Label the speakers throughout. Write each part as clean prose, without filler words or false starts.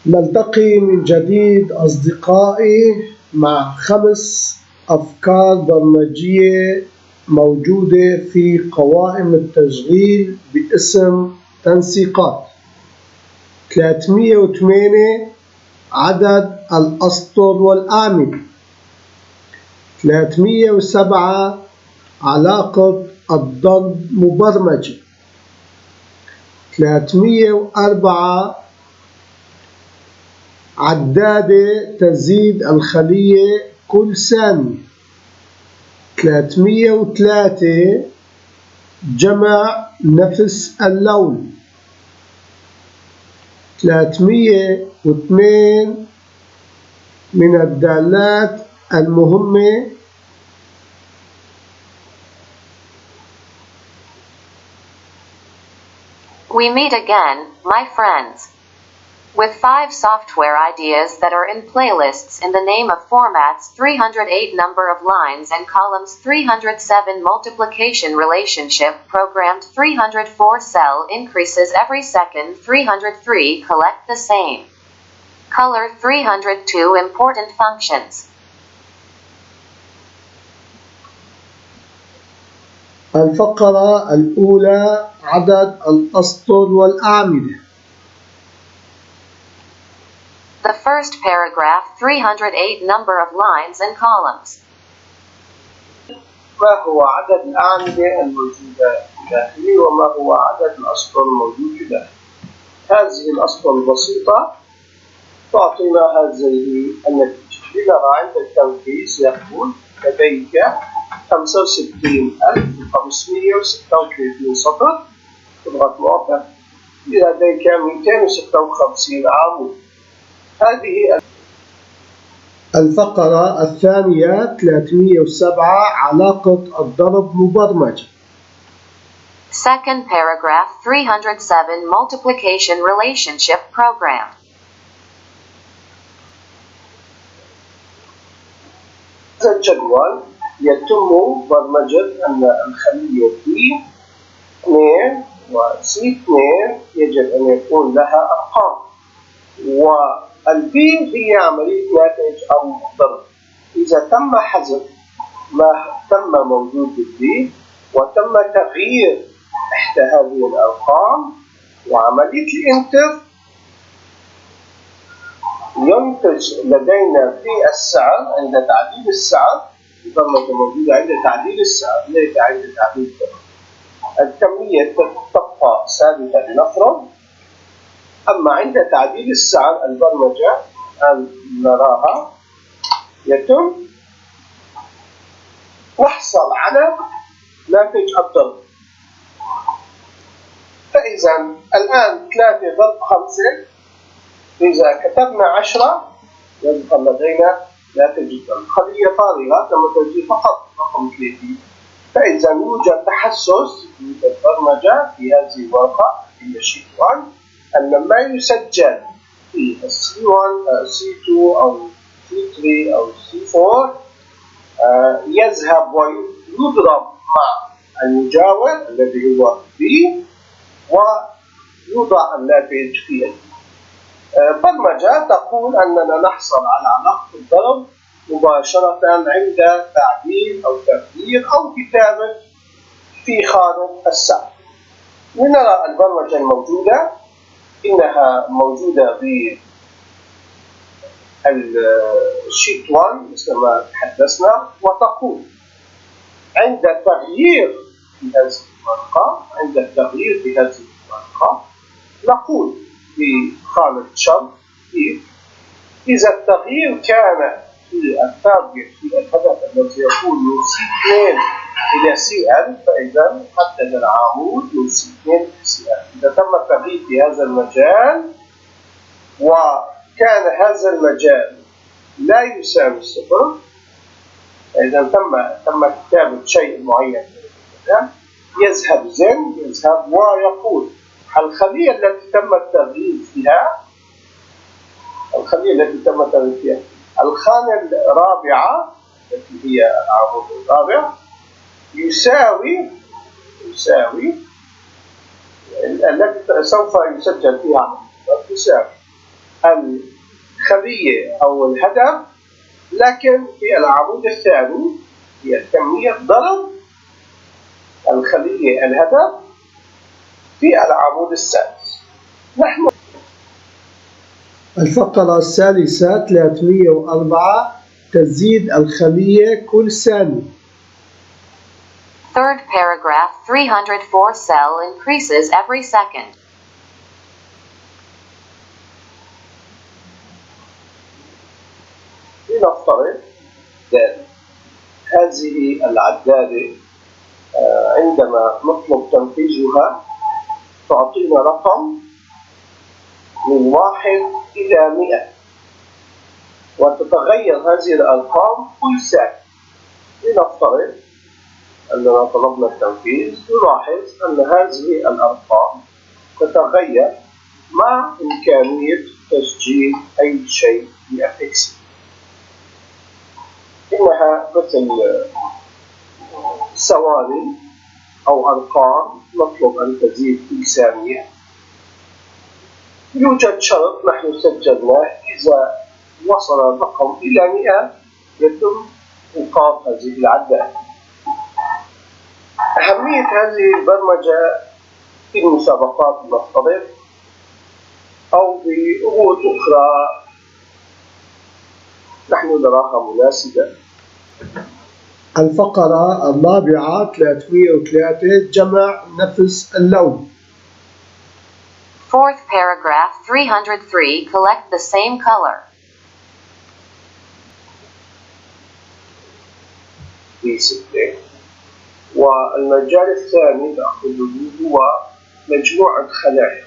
Speaker 1: نلتقي من جديد أصدقائي مع 5 أفكار برمجية موجودة في قوائم التشغيل باسم تنسيقات. 308 عدد الأسطر والأعمدة. 307 علاقة الضرب مبرمجة. 304 عدادة تزيد الخلية كل ثانية. 303 جمع نفس اللون. 302 من الدالات المهمة
Speaker 2: We meet again, my friends. With 5 software ideas that are in playlists in the name of formats: 308 number of lines and columns, 307 multiplication relationship programmed, 304 cell increases every second, 303 collect the same color, 302 important functions.
Speaker 1: الفقرة الأولى عدد الأسطر والأعمدة.
Speaker 2: The first paragraph: 308 number of lines and columns.
Speaker 3: ما هو عدد الأعمدة الموجودة داخلي وما هو عدد الأسطر الموجود داخلي؟ هذه الأسطر البسيطة تعطينا هذه النتيجة. لنرى عند التنفيذ يقول لديك 65,536 سطر. تضغط موافق. لديك 256 عمود. هذه
Speaker 1: الفقرة الثانية 307 علاقة الضرب مبرمجة.
Speaker 2: Second paragraph: 307 multiplication relationship program.
Speaker 3: هذا الجدول يتم برمجة أن الخلية B2 و C2 يجب أن يكون لها أرقام، والبي هي عملية ناتج أو ضرب. إذا تم حذف ما تم موجود بالبي وتم تغيير إحدى هذه الأرقام وعملية الإنتر، ينتج لدينا في السعر عند تعديل السعر، البرمجة موجودة عند تعديل السعر ليس عند تعديل الضرب. الكمية تبقى ثابتة لنفرض، أما عند تعديل السعر البرمجة أن نراها يتم نحصل على ناتج الضرب. فإذا الآن 3 ضرب 5، إذا كتبنا 10 يبقى لدينا ناتج الضرب. خلية فارغة تم تسجيل فقط رقم 30. فإذا يوجد تحسس في البرمجة في هذه الورقة هي شيت 1 أن ما يسجل في C1 C2 أو C3 أو C4 يذهب ويضرب مع المجاور الذي هو B ويوضع الناتج في برمجة تقول أننا نحصل على علاقة الضرب مباشرة عند تعديل أو تغيير أو كتابة في خانة السعر. لنرى البرمجة الموجودة، إنها موجودة في الشيت 1 مثل ما تحدثنا، وتقول عند التغيير في هذه الورقة، عند التغيير في هذه الورقة نقول في خانة شرط إذا التغيير كان في التارجت في الهدف الذي يكون من C2 إلى CL، فإذا حدد العمود من C2 إلى CL. إذا تم التغيير في هذا المجال وكان هذا المجال لا يساوي الصفر، إذا تم كتابة شيء معين يذهب زن يذهب ويقول الخلية التي تم التغيير فيها، الخانة الرابعة التي هي العمود الرابع يساوي التي سوف يسجل فيها تساوي الخلية أو الهدف، لكن في العمود الثاني هي كمية ضرب الخلية الهدف في العمود السادس. نحن
Speaker 1: الفقرة الثالثة 304 تزيد الخلية كل ثانية.
Speaker 2: Third paragraph 304 cell increases every second.
Speaker 3: لنفترض هذه العدادة عندما نطلب تنفيذها تعطينا رقم من 1 إلى 100، وتتغير هذه الأرقام كل ثانية. لنفترض أننا طلبنا التنفيذ، نلاحظ أن هذه الأرقام تتغير مع إمكانية تسجيل أي شيء في FX. إنها مثل ثواني أو أرقام نطلب أن تزيد في ثانية. يوجد شرط نحن سجلناه، إذا وصل الرقم إلى 100 يتم إيقاف هذه العدادة. أهمية هذه البرمجة في المسابقات نفترض أو بأمور أخرى نحن نراها مناسبة.
Speaker 1: الفقرة الرابعة 303 جمع نفس اللون.
Speaker 2: Fourth paragraph 303 collect the same color.
Speaker 3: في 6. والمجال الثاني نأخذه هو مجموعة خلايا.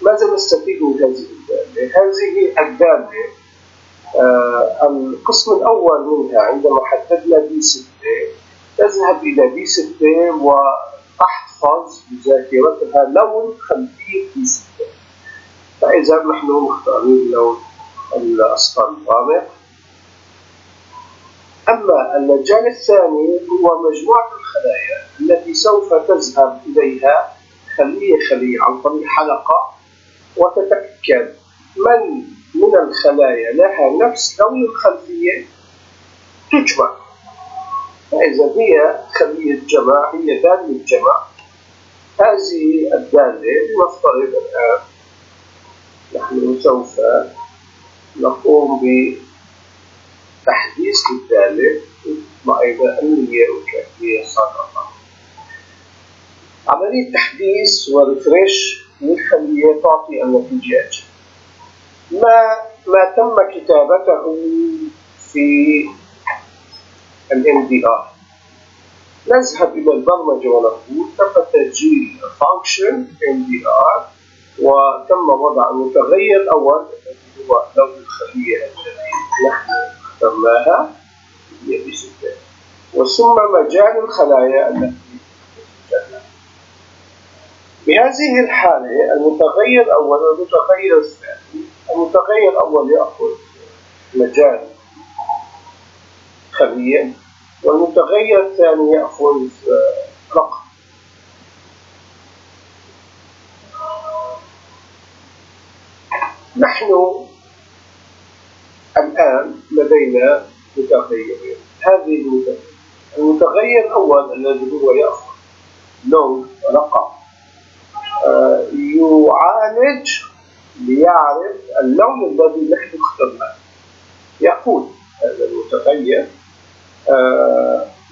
Speaker 3: ماذا نستفيد من هذه الدالة؟ هذه الدالة القسم الأول منها عندما حددنا B6 تذهب إلى B6 وتحفظ بذاكرتها لون خلفية B6. فإذا نحن مختارين اللون الأصفر الغامق. أما المجال الثاني هو مجموعة الخلايا التي سوف تذهب إليها خلية خلية عن طريق حلقة وتتأكد من الخلايا لها نفس لون الخلفية تجمع. فإذا هي خلية جمع، هي دالة جمع. هذه الدالة نفترض الآن نحن سوف نقوم بتحديث الدالة معينة أنية وكافية صادقة. عملية تحديث وريفريش للخلية تعطي النتيجة. ما تم كتابته في MDR. نذهب إلى البرمجة ونقول تم تسجيل فانكشن MDR وتم وضع المتغير الأول الذي هو لون الخلية التي نحن اخترناها هي B6، وثم مجال الخلايا التي سجلناها. بهذه الحالة المتغير الأول والمتغير الثاني، المتغير الأول يأخذ مجال خلية والمتغير الثاني يأخذ رقم. نحن الآن لدينا متغيرين. هذه المتغير الأول الذي هو يأخذ لون رقم يعالج ليعرف اللون الذي نحن اخترناه. يقول هذا المتغير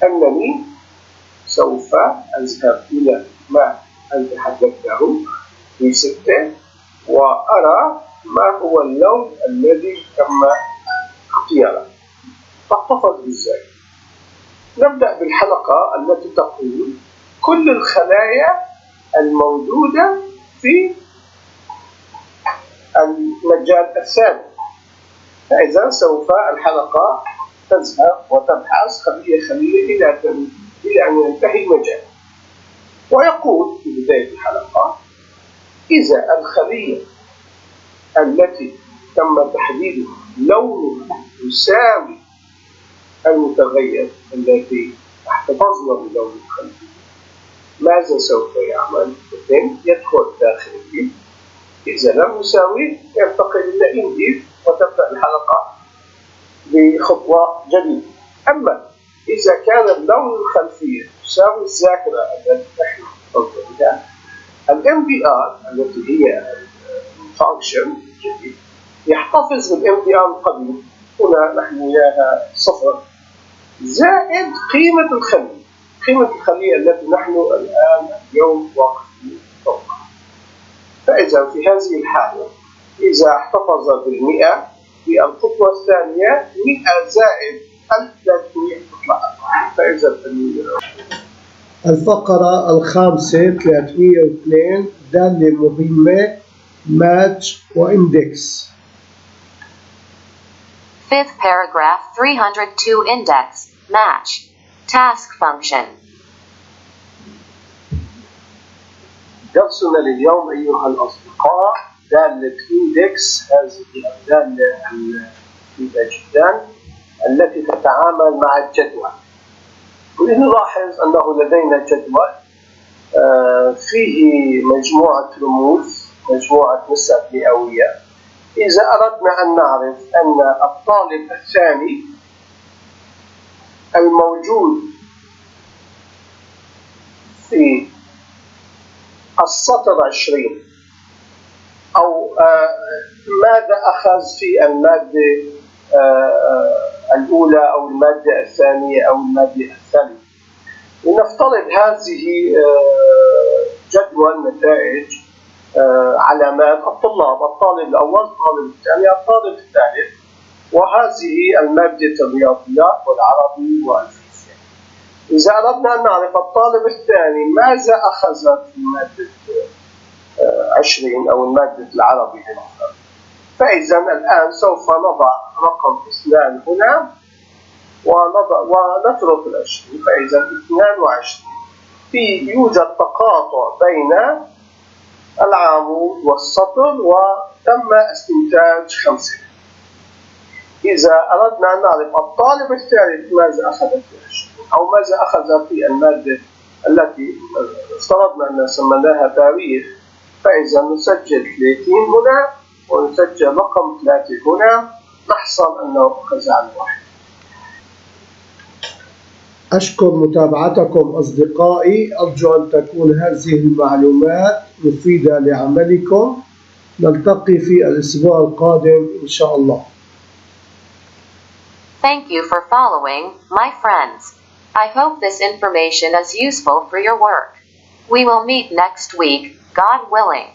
Speaker 3: أنني سوف أذهب إلى ما أنت حددته في 6 وأرى ما هو اللون الذي تم اختياره. فاحتفظ بالذات. نبدأ بالحلقة التي تقول كل الخلايا الموجودة في المجال الثاني. فإذا سوف الحلقة تذهب وتبحث خلية خلية إلى أن ينتهي المجال. ويقول في بداية الحلقة إذا الخلية التي تم تحديدها لونها يساوي المتغير الذي احتفظنا بلون الخلفية، ماذا سوف يعمل؟ يدخل داخل الإف. إذا لم يساوي ينتقل إلى إندي وتبدأ الحلقة بخطوة جديدة. أما إذا كان اللون الخلفية تساوي الذاكرة التي نحن نطلق بها، MBR التي هي الفانكشن الجديد يحتفظ بالMBR القديم، هنا نحن إياها 0 زائد قيمة الخلية، قيمة الخلية التي نحن الآن اليوم واقفين فوقها. فإذا في هذه الحالة إذا احتفظ بال100 في الخطوة الثانية 100 زائد 1300 تطلع. فإذا
Speaker 1: الفقرة الخامسة 302 دالة مهمة ماتش وإندكس.
Speaker 2: Fifth paragraph 302 index, match, task function.
Speaker 3: درسنا لليوم أيها الأصدقاء دالة إندكس، هذه الدالة المفيدة جدا التي تتعامل مع الجدول. ونلاحظ أنه لدينا جدول فيه مجموعة رموز، مجموعة نسب مئوية. إذا أردنا أن نعرف أن الطالب الثاني الموجود في السطر 20 أو ماذا أخذ في المادة الأولى أو المادة الثانية أو المادة الثالثة، لنفترض هذه جدول نتائج علامات الطلاب، الطالب الأول، الطالب الثاني، الطالب الثالث، وهذه المادة الرياضيات والعربي والفيزياء. إذا أردنا أن نعرف الطالب الثاني ماذا أخذ في مادة 20 أو المادة العربي لنفترض، فإذا الآن سوف نضع رقم 2 هنا ونترك 20، فإذا 22 يوجد تقاطع بين العمود والسطر وتم استنتاج 5. إذا أردنا أن نعرف الطالب الثالث ماذا أخذ في 20 أو ماذا أخذ في المادة التي افترضنا أن سميناها تاريخ، فإذا نسجل 30 هنا ونسجل رقم 3 هنا، نحصل أنه أخذ عن 1.
Speaker 1: أشكر متابعتكم أصدقائي، أرجو أن تكون هذه المعلومات مفيدة لعملكم. نلتقي في الأسبوع القادم إن شاء الله.
Speaker 2: Thank you for following, my friends. I hope this information is useful for your work. We will meet next week, God willing.